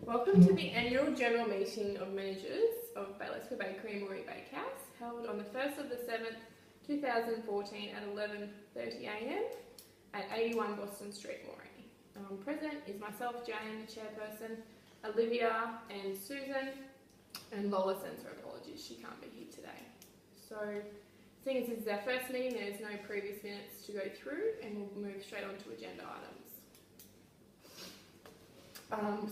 Welcome to the annual general meeting of managers of Baylesford Bakery and Moree Bakehouse, held on the 1st of the 7th, 2014 at 11:30am at 81 Boston Street, Moree. Present is myself, Jane, the chairperson, Olivia and Susan, and Lola sends her apologies, she can't be here today. So, seeing as this is our first meeting, there's no previous minutes to go through, and we'll move straight on to agenda items.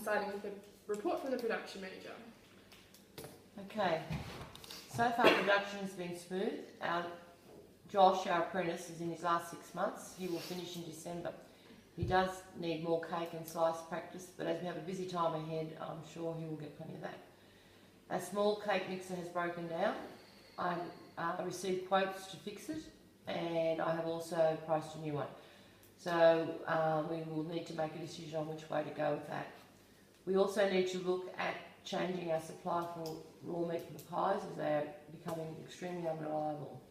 Starting with the report from the production manager. Okay, so far production has been smooth. Josh, our apprentice, is in his last 6 months. He will finish in December. He does need more cake and slice practice, but as we have a busy time ahead, I'm sure he will get plenty of that. A small cake mixer has broken down. I received quotes to fix it, and I have also priced a new one. So we will need to make a decision on which way to go with that. We also need to look at changing our supply for raw meat for the pies, as they are becoming extremely unreliable.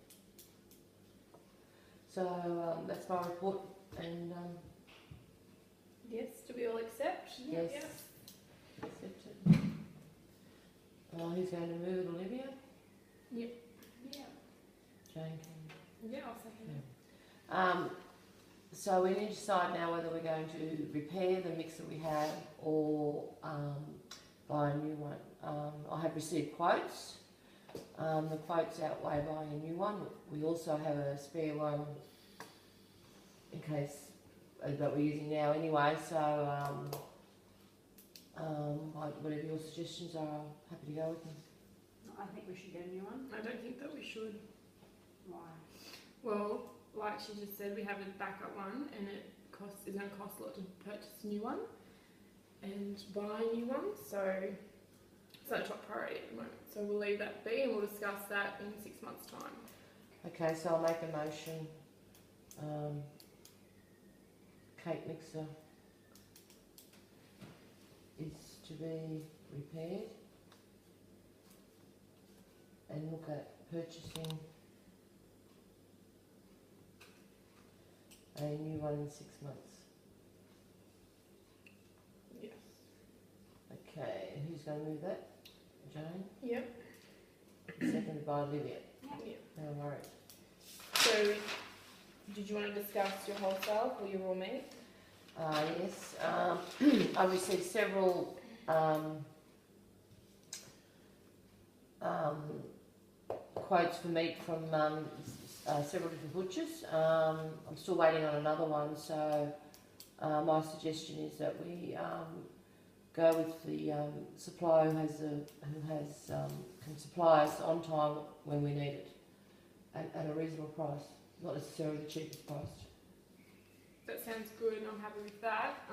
So that's my report, and yes, do we all accept? yes, Yes. accepted. Who's going to move it, Olivia? Yep. Yeah. Jane can. Yeah, I'll second it. Yeah. So we need to decide now whether we're going to repair the mixer we have or buy a new one. I have received quotes. The quotes outweigh buying a new one. We also have a spare one in case that we're using now anyway. So whatever your suggestions are, I'm happy to go with them. I think we should get a new one. I don't think that we should. Why? Well, like she just said, we have a backup one, and it's going to cost a lot to purchase a new one and buy a new one. So it's not a top priority at the moment. So we'll leave that be, and we'll discuss that in 6 months' time. Okay, so I'll make a motion. Cake mixer is to be repaired, and look at purchasing a new one in 6 months. Yes. Okay, and who's going to move that? Jane? Yep. Seconded by Olivia. Yep. No worries. So, did you want to discuss your wholesale or your raw meat? Yes. I've received several quotes for meat from several different butchers. I'm still waiting on another one, so my suggestion is that we go with the supplier who can supply us on time when we need it, at a reasonable price, not necessarily the cheapest price. That sounds good, and I'm happy with that.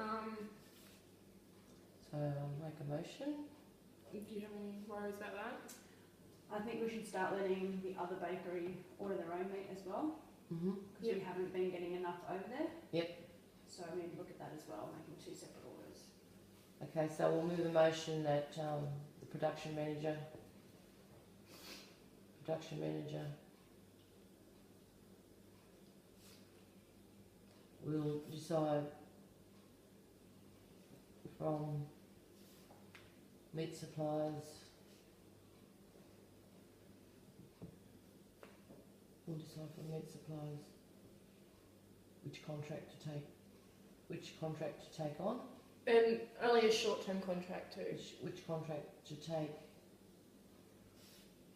So I'll make a motion. Do you have any worries about that? I think we should start letting the other bakery order their own meat as well, because we haven't been getting enough over there. Yep. So we need to look at that as well, making 2 separate orders. Okay, so we'll move a motion that the production manager will decide from meat suppliers. We'll decide from meat suppliers which contract to take on. And only a short-term contract too. Which contract to take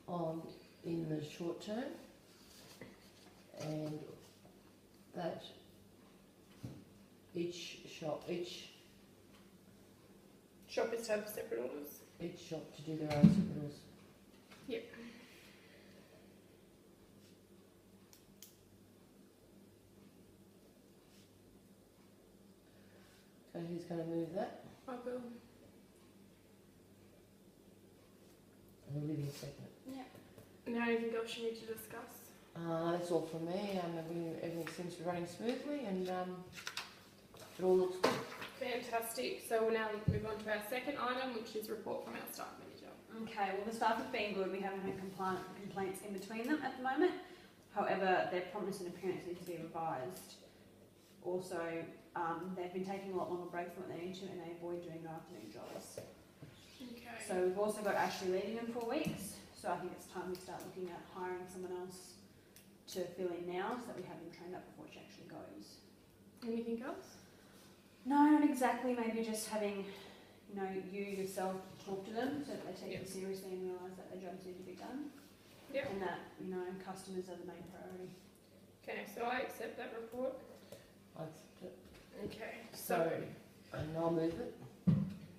on in the short term, and that each shop is to have separate orders. each shop to do their own separate orders. Yep. So who's going to move that? I will. And Olivia second. Now, anything else you need to discuss? That's all from me. Everything seems to be running smoothly, and it all looks good. Fantastic. So we'll now move on to our second item, which is report from our staff manager. Okay, well the staff have been good. We haven't had complaints in between them at the moment. However, their promptness and appearance need to be revised. Also, they've been taking a lot longer breaks than what they need to, and they avoid doing their afternoon jobs. Okay. So we've also got Ashley leaving in 4 weeks, so I think it's time we start looking at hiring someone else to fill in now, so that we have them trained up before she actually goes. Anything else? No, not exactly. Maybe just having, you yourself talk to them so that they take it seriously and realise that their jobs need to be done. Yeah. And that, customers are the main priority. Okay, so I accept that report. I accept it. Okay, So, and I'll move it.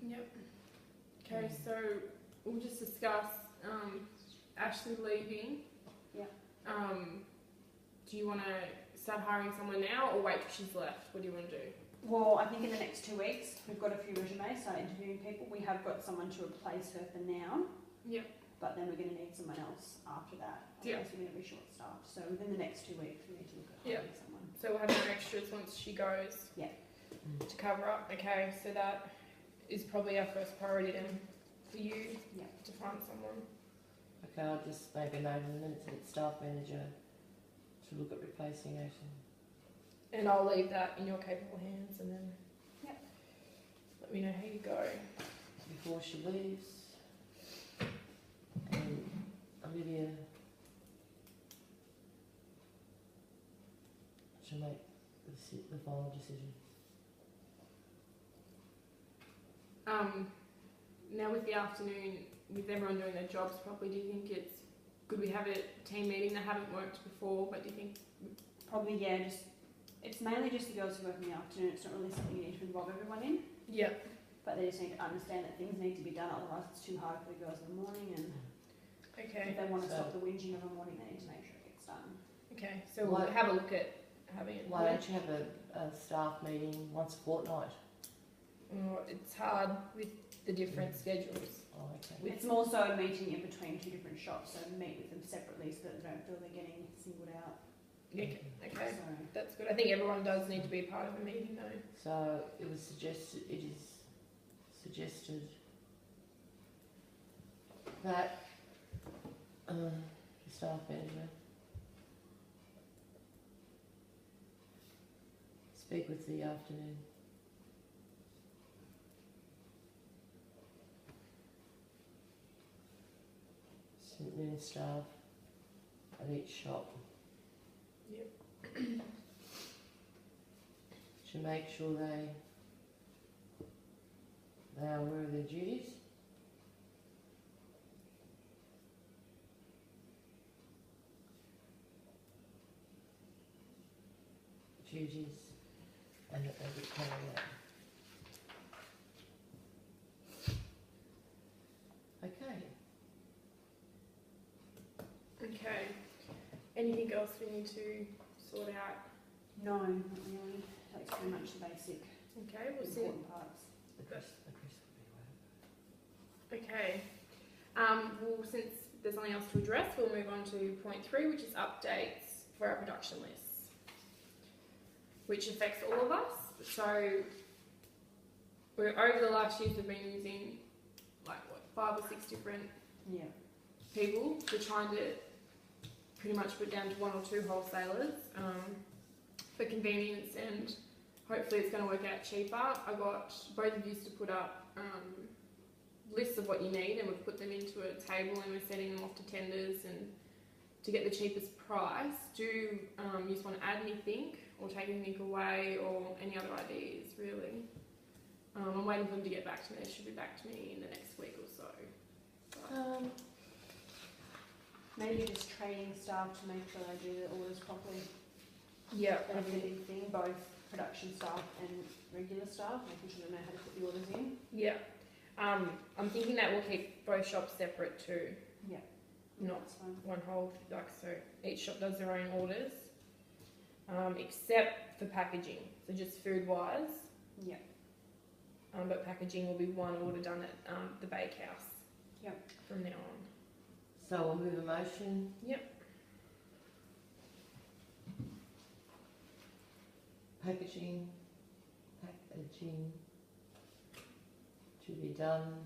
Yep. Okay, so we'll just discuss Ashley leaving. Yeah. Do you want to start hiring someone now or wait till she's left? What do you want to do? Well, I think in the next 2 weeks, we've got a few resumes, start interviewing people. We have got someone to replace her for now. Yep. But then we're going to need someone else after that. Yeah. Otherwise we're going to be short-staffed. So within the next 2 weeks, we need to look at hiring someone. So we'll have no extras once she goes. Yeah. To cover up. Okay, so that is probably our first priority then for you. Yeah. To find someone. Okay, I'll just make a note in the minutes that staff manager to look at replacing Ashley. And I'll leave that in your capable hands and then let me know how you go. Before she leaves, and Olivia should make the final decision. Now with the afternoon, with everyone doing their jobs properly, do you think it's good we have a team meeting that haven't worked before, but do you think... Probably, it's mainly just the girls who work in the afternoon. It's not really something you need to involve everyone in. Yeah. But they just need to understand that things need to be done, otherwise it's too hard for the girls in the morning, and Okay. if they want to stop the whinging of a morning, they need to make sure it gets done. Okay, so we'll have a look at having it. Why don't you have a staff meeting once a fortnight? Oh, it's hard with the different schedules. Oh, okay. It's more so a meeting in between two different shops, so meet with them separately so that they don't feel they're getting singled out. Okay, okay. So, That's good. I think everyone does need to be a part of a meeting though. So it is suggested that the staff manager speak with the afternoon. Noon staff at each shop. Yep. Should make sure they are aware of their duties. And that they would carry out. Okay. Okay. Anything else we need to sort out? no, not really. That's pretty much the basic Okay, we'll see. important parts. The Chris will be aware. Okay. Well, since there's nothing else to address, we'll move on to point 3, which is updates for our production lists, which affects all of us. So, over the last years, we've been using 5 or 6 different people. We're trying to pretty much put down to 1 or 2 wholesalers for convenience, and hopefully it's going to work out cheaper. I got both of you to put up lists of what you need, and we've put them into a table and we're sending them off to tenders and to get the cheapest price. Do you just want to add anything or take anything away, or any other ideas really? I'm waiting for them to get back to me. They should be back to me in the next week or so. Maybe just training staff to make sure they do the orders properly. Yeah, That'd be a big thing, both production staff and regular staff, making sure they know how to put the orders in. yeah. I'm thinking that we'll keep both shops separate too. Yeah. Not That's fine. one whole, so each shop does their own orders, except for packaging, so just food wise. Yeah. But packaging will be one order done at the bakehouse. Yep. From now on. So we'll move a motion. Yep. Packaging to be done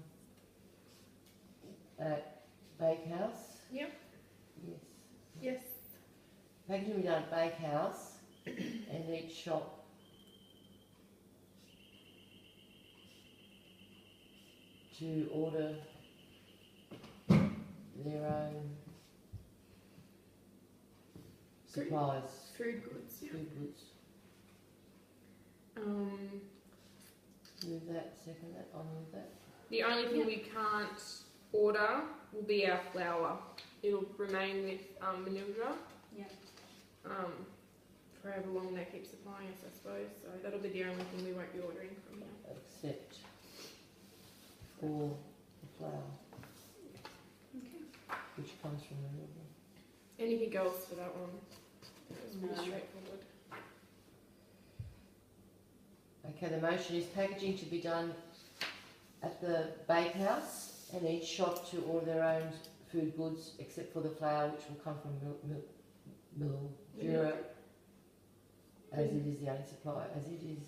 at Bakehouse. Yep. Yes. Yes. Packaging to be done at Bakehouse, and each shop to order their own supplies, Food goods. Yeah. food goods. Move that, second that, I'll move that. The only thing we can't order will be our flour. It'll remain with Manildra. Yeah. For however long they keep supplying us, I suppose. So that'll be the only thing we won't be ordering from here. Except for the flour, Okay. which comes from renewable. Anything else for that one? It's pretty No. straightforward. Okay, the motion is packaging to be done at the bakehouse and each shop to order their own food goods except for the flour, which will come from Mildura, as it is the only supplier, as it is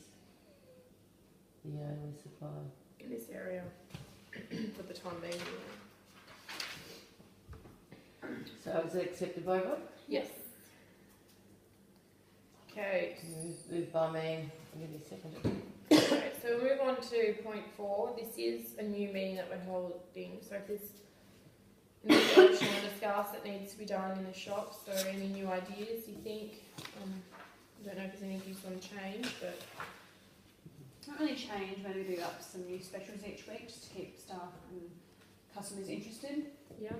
the only supplier. In this area, for the time being. Anyway. So is it accepted by everyone? Yes. Okay. Moved by me, I'll give you a second. Okay, so we'll move on to point 4. This is a new meeting that we're holding. So if there's anything else you want to discuss that needs to be done in the shops, or any new ideas you think, I don't know if there's anything you want to change, but Not really change, maybe do up some new specials each week just to keep staff and customers interested, yeah.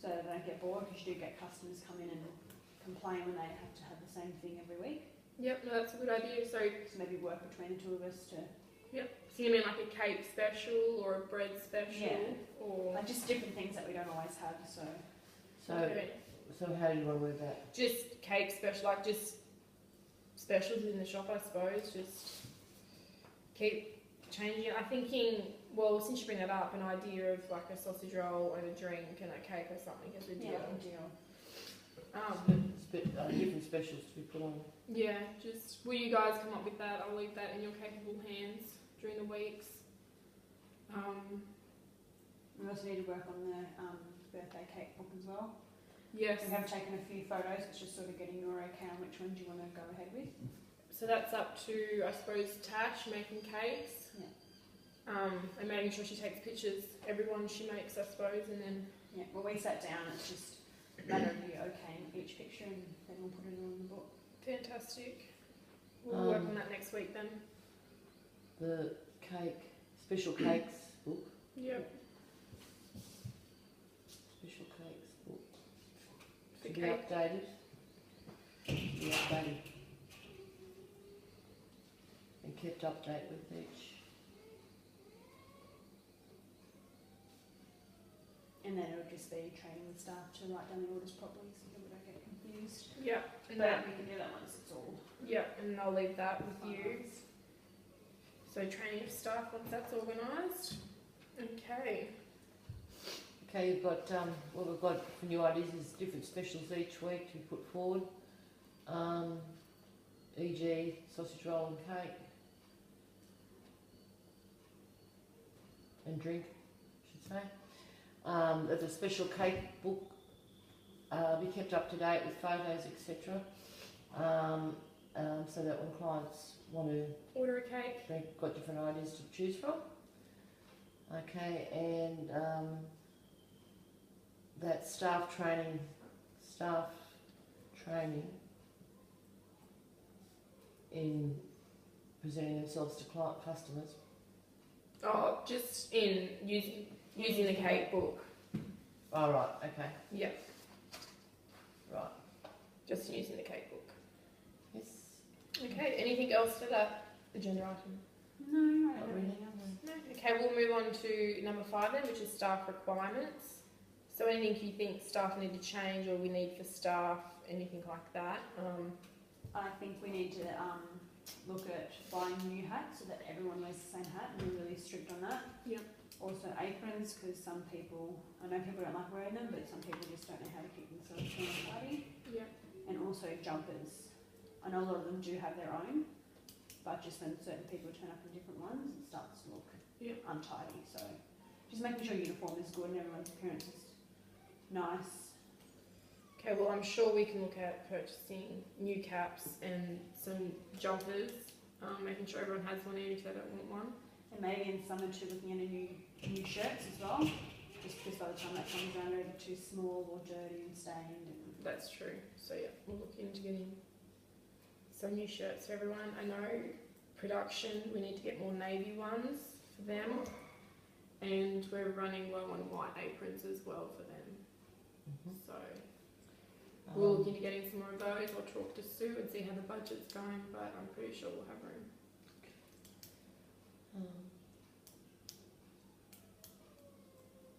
so they don't get bored, because you do get customers come in and complain when they have to have the same thing every week. Yep, no, that's a good idea. So maybe work between the two of us to, so you mean like a cake special or a bread special? Yeah. Or like, just different things that we don't always have, so. Okay. So how do you want to word that? Just cake special, like just specials in the shop, I suppose. Just keep changing. I'm thinking, well, since you bring that up, an idea of like a sausage roll and a drink and a cake or something as a deal. Different specials to be put on. Yeah, just will you guys come up with that? I'll leave that in your capable hands during the weeks. We also need to work on the birthday cake book as well. Yes. We have taken a few photos, it's just sort of getting your okay on which ones you want to go ahead with. So that's up to, I suppose, Tash making cakes. Yeah. And making sure she takes pictures, everyone she makes, I suppose, and then. Yeah, well, we sat down, it's just a matter of you okaying each picture and then we'll put it all in the book. Fantastic. We'll work on that next week then. The special cakes book. Yep. Special cakes book. The To be cake. updated. Be updated. And kept update with each. And then it'll just be training the staff to write down the orders properly so people don't get confused. Yep. And But that. we can do that once it's all Yep. And I'll leave that with you. finalised. So training of staff once that's organised. Okay. Okay, you've got, what we've got for new ideas is different specials each week to be put forward. E.g. sausage roll and cake. And drink, I should say. There's a special cake book, be kept up to date with photos, etc. So that when clients want to Order a cake. they've got different ideas to choose from. Okay, and that staff training in presenting themselves to customers. Oh, just in using the cake book. Oh, right, okay, Yep. right. Just using the cake book. Yes. Okay. Anything else for that agenda item? No, I don't Not have really. anything else. No. Okay, we'll move on to number 5 then, which is staff requirements. So anything you think staff need to change or we need for staff, anything like that? I think we need to look at buying new hats so that everyone wears the same hat, and we're really strict on that. Yep. Also aprons, because some people, I know people don't like wearing them, but some people just don't know how to keep themselves clean and tidy. Yep. And also jumpers. I know a lot of them do have their own, but just when certain people turn up in different ones, it starts to look untidy. So just making sure uniform is good and everyone's appearance is nice. Okay, well I'm sure we can look at purchasing new caps and some jumpers, making sure everyone has one even if they don't want one. And maybe in summer too, looking at new shirts as well. Just because by the time that comes around, they're either too small or dirty and stained. That's true. So yeah, we'll look into getting some new shirts for everyone. I know production, we need to get more navy ones for them. And we're running low on white aprons as well for them. So we'll look into getting some more of those. I'll talk to Sue and see how the budget's going, but I'm pretty sure we'll have room.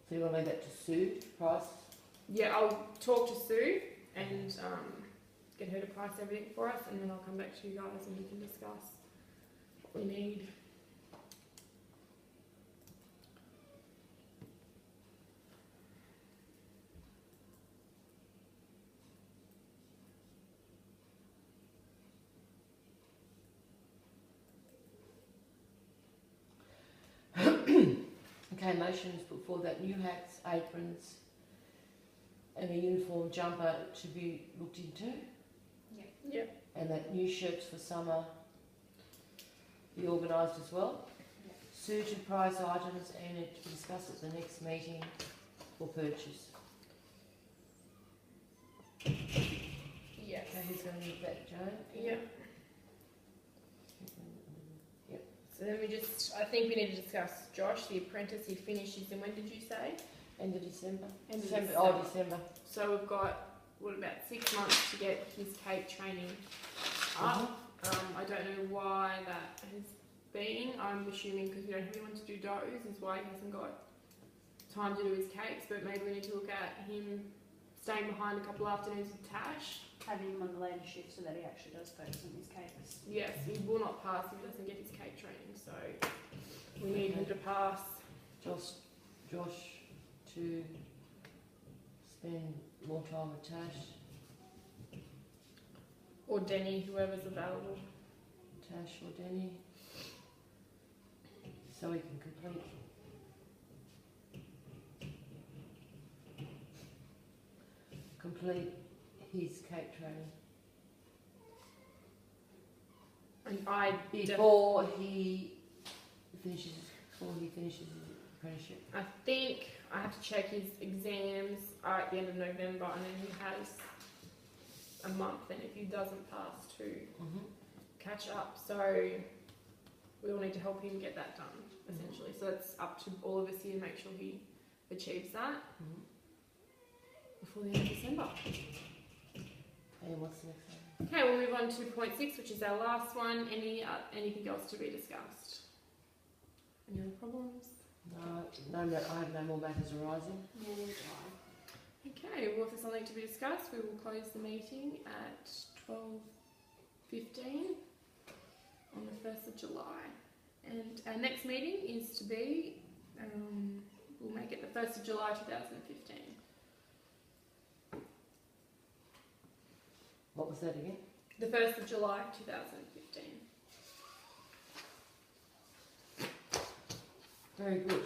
So you want to leave that to Sue, price? Yeah, I'll talk to Sue and get her to price everything for us, and then I'll come back to you guys and we can discuss what we need. Okay, motions put forward that new hats, aprons, and a uniform jumper to be looked into, Yeah. and that new shirts for summer be organised as well. Yeah. Sue to price items and it to be discussed at the next meeting for purchase. Yes. Okay, who's going to need that, Joan? Yeah. So then I think we need to discuss Josh, the apprentice. He finishes in, when did you say? End of December. End of December. December. Oh, December. So we've got, about 6 months to get his CAPE training up. I don't know why that has been. I'm assuming because we don't have anyone to do those is why he hasn't got time to do his CAPEs, but maybe we need to look at him staying behind a couple of afternoons with Tash. Having him on the later shift so that he actually does focus on his capers. Yes, he will not pass if he doesn't get his CAPE training, so we need him to pass. Josh to spend more time with Tash. Or Denny, whoever's available. Tash or Denny. So we can complete his CAPE training. And I Before he finishes his apprenticeship. I think I have to check his exams are at the end of November, and then he has a month then if he doesn't pass to catch up. So we all need to help him get that done, essentially. So it's up to all of us here to make sure he achieves that before the end of December. And what's the next one? Okay, we'll move on to point 6, which is our last one. Anything else to be discussed? Any other problems? No, I have no more matters arising. Okay, well if there's something to be discussed, we will close the meeting at 12:15 on the 1st of July. And our next meeting is to be, we'll make it the 1st of July 2015. What was that again? The 1st of July 2015. Very good.